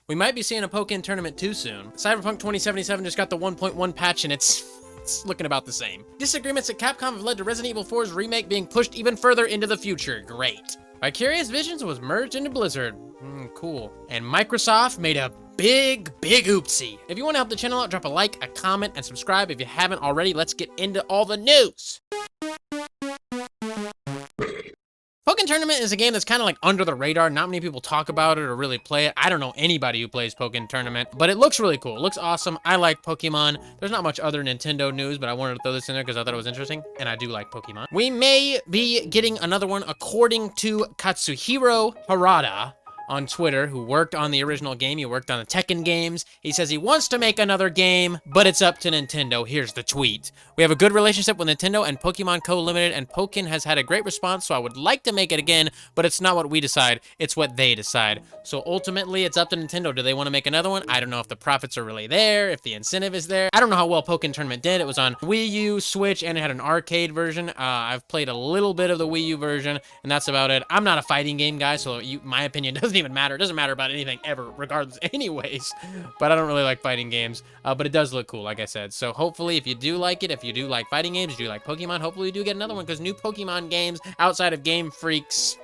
We might be seeing a Pokken Tournament too soon. Cyberpunk 2077 just got the 1.1 patch and it's looking about the same. Disagreements at Capcom have led to Resident Evil 4's remake being pushed even further into the future. Great. Vicarious Visions was merged into Blizzard. Cool. And Microsoft made a big oopsie. If you want to help the channel out, drop a like, a comment, and subscribe if you haven't already. Let's get into all the news. Pokken Tournament is a game that's kind of like under the radar. Not many people talk about it or really play it. I don't know anybody who plays Pokken Tournament, but it looks really cool. It looks awesome. I like Pokemon. There's not much other Nintendo news, but I wanted to throw this in there because I thought it was interesting, and I do like Pokemon. We may be getting another one according to Katsuhiro Harada on Twitter, who worked on the original game. He worked on the Tekken games. He says he wants to make another game, but it's up to Nintendo. Here's the tweet. We have a good relationship with Nintendo and Pokemon Co. Limited, and Pokken has had a great response, so I would like to make it again, but it's not what we decide, it's what they decide. So ultimately, it's up to Nintendo. Do they want to make another one? I don't know if the profits are really there, if the incentive is there. I don't know how well Pokken Tournament did. It was on Wii U, Switch, and it had an arcade version. I've played a little bit of the Wii U version, and that's about it. I'm not a fighting game guy, so my opinion doesn't even matter. It doesn't matter about anything ever, regardless anyways. But I don't really like fighting games. But it does look cool, like I said. So hopefully, if you do like it, if you do like fighting games, you do like Pokemon, hopefully you do get another one, because new Pokemon games outside of Game Freak's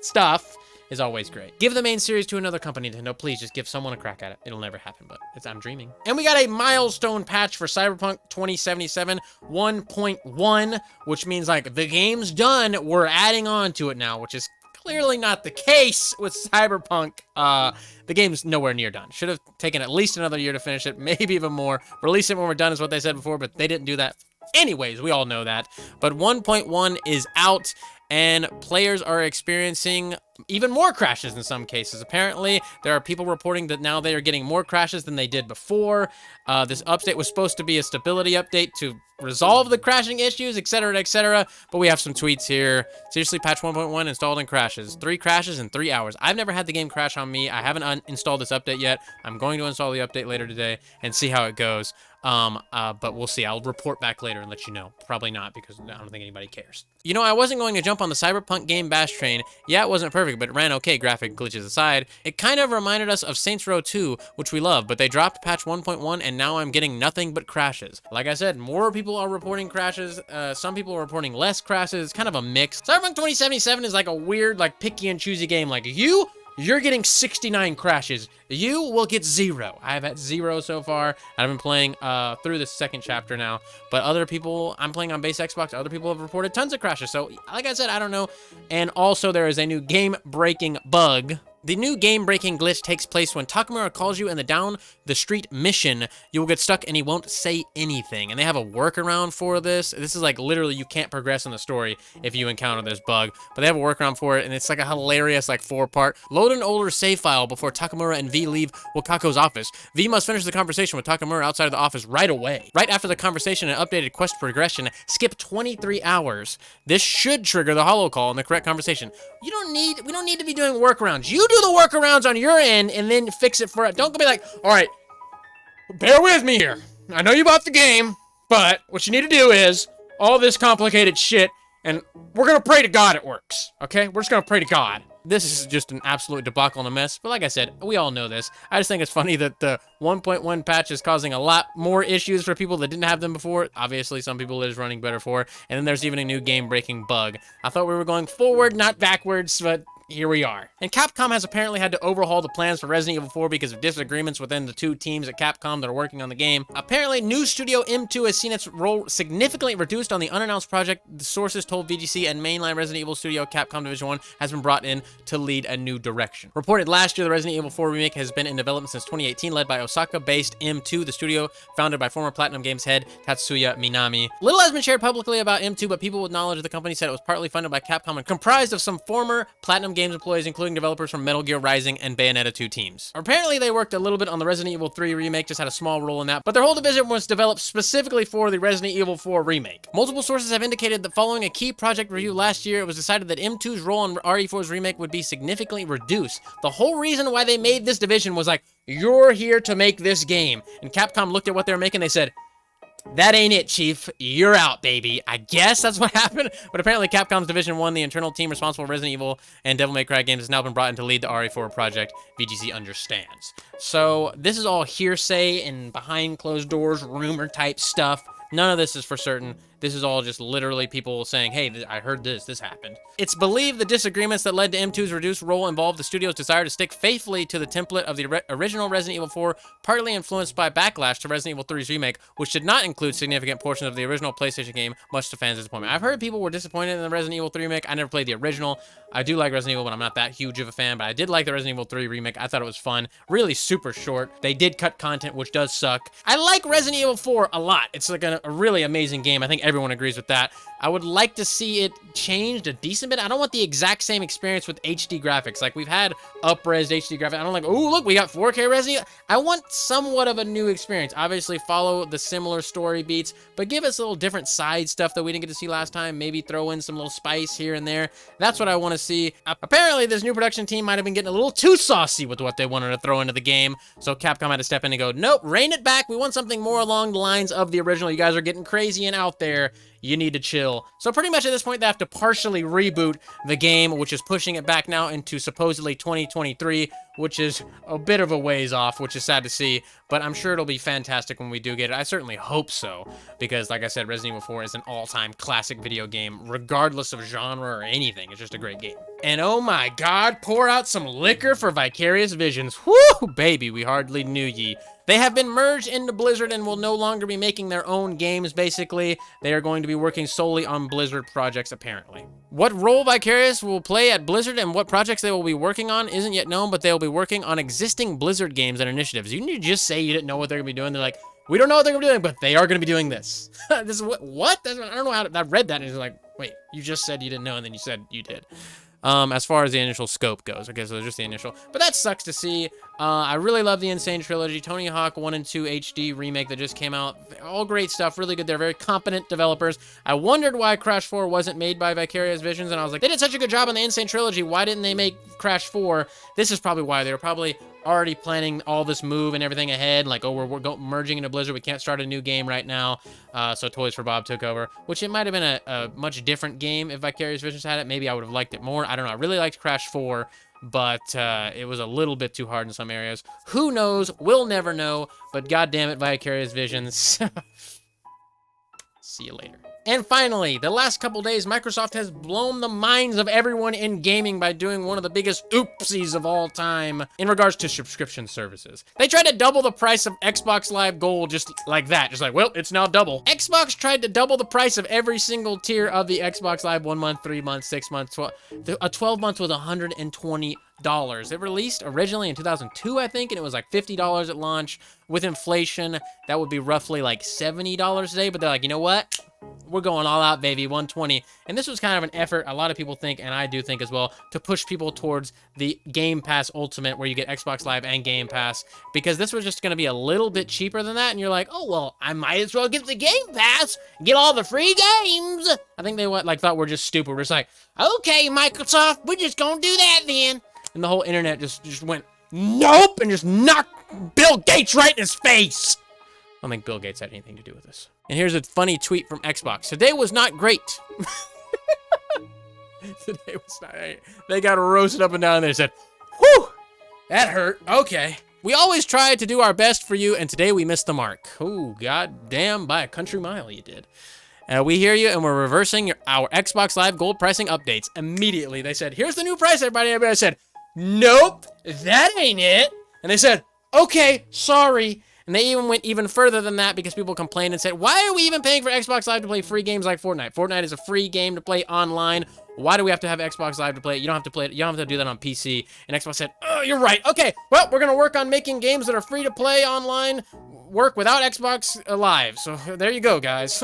stuff is always great. Give the main series to another company, Nintendo. Please just give someone a crack at it. It'll never happen, but I'm dreaming. And we got a milestone patch for Cyberpunk 2077 1.1, which means like the game's done. We're adding on to it now, which is clearly not the case with Cyberpunk. The game's nowhere near done. Should have taken at least another year to finish it, maybe even more. Release it when we're done is what they said before, but they didn't do that. Anyways, we all know that. But 1.1 is out, and players are experiencing even more crashes in some cases. Apparently, there are people reporting that now they are getting more crashes than they did before. This update was supposed to be a stability update to resolve the crashing issues, etc., but we have some tweets here. Seriously, patch 1.1 installed and crashes. 3 crashes in 3 hours. I've never had the game crash on me. I haven't installed this update yet. I'm going to install the update later today and see how it goes. But we'll see. I'll report back later and let you know. Probably not, because I don't think anybody cares. You know, I wasn't going to jump on the Cyberpunk game bash train. Yeah, it wasn't perfect, but it ran okay, graphic glitches aside. It kind of reminded us of Saints Row 2, which we love, but they dropped patch 1.1, and now I'm getting nothing but crashes. Like I said, more people are reporting crashes. Some people are reporting less crashes. It's kind of a mix. Cyberpunk 2077 is like a weird, like, picky and choosy game. Like, you're getting 69 crashes. You will get 0. I've had 0 so far. I've been playing through the second chapter now. But other people, I'm playing on base Xbox. Other people have reported tons of crashes. So, like I said, I don't know. And also, there is a new game-breaking bug. The new game-breaking glitch takes place when Takamura calls you in the down-the-street mission. You will get stuck and he won't say anything. And they have a workaround for this. This is like literally you can't progress in the story if you encounter this bug. But they have a workaround for it, and it's like a hilarious like 4-part. Load an older save file before Takamura and V leave Wakako's office. V must finish the conversation with Takamura outside of the office right away. Right after the conversation and updated quest progression, skip 23 hours. This should trigger the holo call in the correct conversation. We don't need to be doing workarounds. You do the workarounds on your end and then fix it for it. Don't go be like, all right, bear with me here. I know you bought the game, but what you need to do is all this complicated shit, and we're gonna pray to God it works, okay? We're just gonna pray to God. This is just an absolute debacle and a mess, but like I said, we all know this. I just think it's funny that the 1.1 patch is causing a lot more issues for people that didn't have them before. Obviously, some people it is running better for, and then there's even a new game-breaking bug. I thought we were going forward, not backwards, but here we are. And Capcom has apparently had to overhaul the plans for Resident Evil 4 because of disagreements within the 2 teams at Capcom that are working on the game. Apparently, new studio M2 has seen its role significantly reduced on the unannounced project. The sources told VGC, and mainline Resident Evil studio Capcom Division 1 has been brought in to lead a new direction. Reported last year, the Resident Evil 4 remake has been in development since 2018, led by Osaka-based M2, the studio founded by former Platinum Games head Tatsuya Minami. Little has been shared publicly about M2, but people with knowledge of the company said it was partly funded by Capcom and comprised of some former Platinum Games employees, including developers from Metal Gear Rising and Bayonetta 2 teams. Apparently, they worked a little bit on the Resident Evil 3 remake, just had a small role in that, but their whole division was developed specifically for the Resident Evil 4 remake. Multiple sources have indicated that following a key project review last year, it was decided that M2's role in RE4's remake would be significantly reduced. The whole reason why they made this division was like, you're here to make this game. And Capcom looked at what they were making, they said, that ain't it, Chief. You're out, baby. I guess that's what happened. But apparently Capcom's Division 1, the internal team responsible for Resident Evil and Devil May Cry games, has now been brought in to lead the RE4 project. VGC understands. So this is all hearsay and behind closed doors, rumor type stuff. None of this is for certain. This is all just literally people saying, hey, I heard this happened. It's believed the disagreements that led to M2's reduced role involved the studio's desire to stick faithfully to the template of the original Resident Evil 4, partly influenced by backlash to Resident Evil 3's remake, which did not include significant portions of the original PlayStation game, much to fans' disappointment. I've heard people were disappointed in the Resident Evil 3 remake. I never played the original. I do like Resident Evil, but I'm not that huge of a fan, but I did like the Resident Evil 3 remake. I thought it was fun. Really super short. They did cut content, which does suck. I like Resident Evil 4 a lot. It's like a really amazing game. I think everyone agrees with that. I would like to see it changed a decent bit. I don't want the exact same experience with HD graphics. Like, we've had up-res HD graphics. I don't like, oh, look, we got 4K Resident Evil. I want somewhat of a new experience. Obviously, follow the similar story beats, but give us a little different side stuff that we didn't get to see last time. Maybe throw in some little spice here and there. That's what I want to see. Apparently, this new production team might have been getting a little too saucy with what they wanted to throw into the game, so Capcom had to step in and go, nope, rein it back. We want something more along the lines of the original. You guys are getting crazy and out there. You need to chill. So pretty much at this point, they have to partially reboot the game, which is pushing it back now into supposedly 2023, which is a bit of a ways off, which is sad to see, but I'm sure it'll be fantastic when we do get it. I certainly hope so, because like I said, Resident Evil 4 is an all-time classic video game, regardless of genre or anything. It's just a great game. And oh my god, pour out some liquor for Vicarious Visions. Whoo, baby, we hardly knew ye. They have been merged into Blizzard and will no longer be making their own games, basically. They are going to be working solely on Blizzard projects, apparently. What role Vicarious will play at Blizzard and what projects they will be working on isn't yet known, but they will be working on existing Blizzard games and initiatives. You need to just say you didn't know what they're going to be doing. They're like, we don't know what they're going to be doing, but they are going to be doing this. This is what? I don't know how to, I read that and it's like, wait, you just said you didn't know and then you said you did. As far as the initial scope goes. Okay, so just the initial. But that sucks to see. I really love the Insane Trilogy. Tony Hawk 1 and 2 HD remake that just came out. All great stuff. Really good. They're very competent developers. I wondered why Crash 4 wasn't made by Vicarious Visions, and I was like, they did such a good job on the Insane Trilogy. Why didn't they make Crash 4? This is probably why. They were probably already planning all this move and everything ahead. Like, oh, we're merging into Blizzard. We can't start a new game right now. So Toys for Bob took over, which it might have been a much different game if Vicarious Visions had it. Maybe I would have liked it more. I don't know. I really liked Crash 4, but it was a little bit too hard in some areas. Who knows? We'll never know, but goddamn it, Vicarious Visions. See you later. And finally, the last couple days, Microsoft has blown the minds of everyone in gaming by doing one of the biggest oopsies of all time in regards to subscription services. They tried to double the price of Xbox Live Gold just like that. Just like, well, it's now double. Xbox tried to double the price of every single tier of the Xbox Live 1 month, 3 months, 6 months, 12. A 12 month was $120. It released originally in 2002, I think, and it was like $50 at launch. With inflation, that would be roughly like $70 today, but they're like, you know what? We're going all out, baby, 120. And this was kind of an effort, a lot of people think, and I do think as well, to push people towards the Game Pass Ultimate, where you get Xbox Live and Game Pass, because this was just going to be a little bit cheaper than that, and you're like, oh, well, I might as well get the Game Pass, get all the free games. I think they thought we're just stupid. We're just like, okay, Microsoft, we're just going to do that then. And the whole internet just went, nope, and just knocked Bill Gates right in his face. I don't think Bill Gates had anything to do with this. And here's a funny tweet from Xbox. Today was not great. Today was not great. They got roasted up and down. They said, whew, that hurt. Okay. We always try to do our best for you, and today we missed the mark. Ooh, goddamn, by a country mile you did. We hear you, and we're reversing our Xbox Live Gold pricing updates. Immediately, they said, here's the new price, everybody. Everybody said, nope, that ain't it. And they said, okay, sorry. And they even went even further than that because people complained and said, why are we even paying for Xbox Live to play free games like Fortnite? Fortnite is a free game to play online. Why do we have to have Xbox Live to play it? You don't have to play it. You don't have to do that on PC. And Xbox said, oh, you're right. Okay, well, we're going to work on making games that are free to play online work without Xbox Live. So there you go, guys.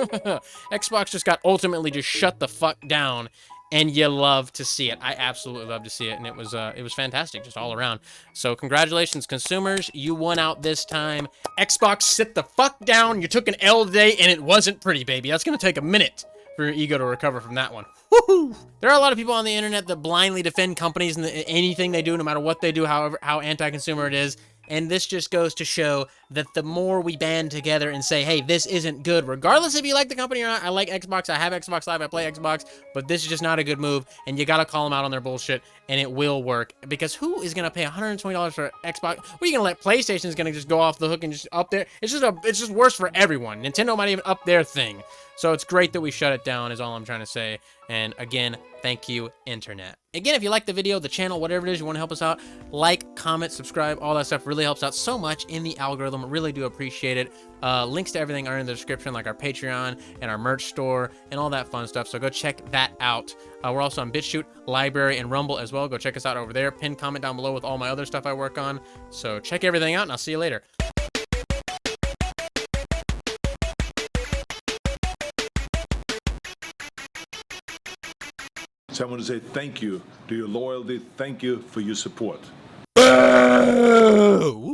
Xbox just got ultimately just shut the fuck down. And you love to see it. I absolutely love to see it, and it was fantastic, just all around. So congratulations, consumers. You won out this time. Xbox, sit the fuck down. You took an L today, and it wasn't pretty, baby. That's gonna take a minute for your ego to recover from that one. Woohoo! There are a lot of people on the internet that blindly defend companies and anything they do, no matter what they do, how anti-consumer it is. And this just goes to show that the more we band together and say, hey, this isn't good, regardless if you like the company or not. I like Xbox, I have Xbox Live, I play Xbox, but this is just not a good move, and you gotta call them out on their bullshit, and it will work. Because who is gonna pay $120 for Xbox? What are you gonna let PlayStation's gonna just go off the hook and just up there? It's just worse for everyone. Nintendo might even up their thing. So it's great that we shut it down, is all I'm trying to say. And again, thank you, Internet. Again, if you like the video, the channel, whatever it is, you want to help us out, like, comment, subscribe, all that stuff really helps out so much in the algorithm. Really do appreciate it. Links to everything are in the description, like our Patreon and our merch store and all that fun stuff. So go check that out. We're also on BitChute, Library, and Rumble as well. Go check us out over there. Pin comment down below with all my other stuff I work on. So check everything out, and I'll see you later. So I want to say thank you to your loyalty. Thank you for your support. Boo!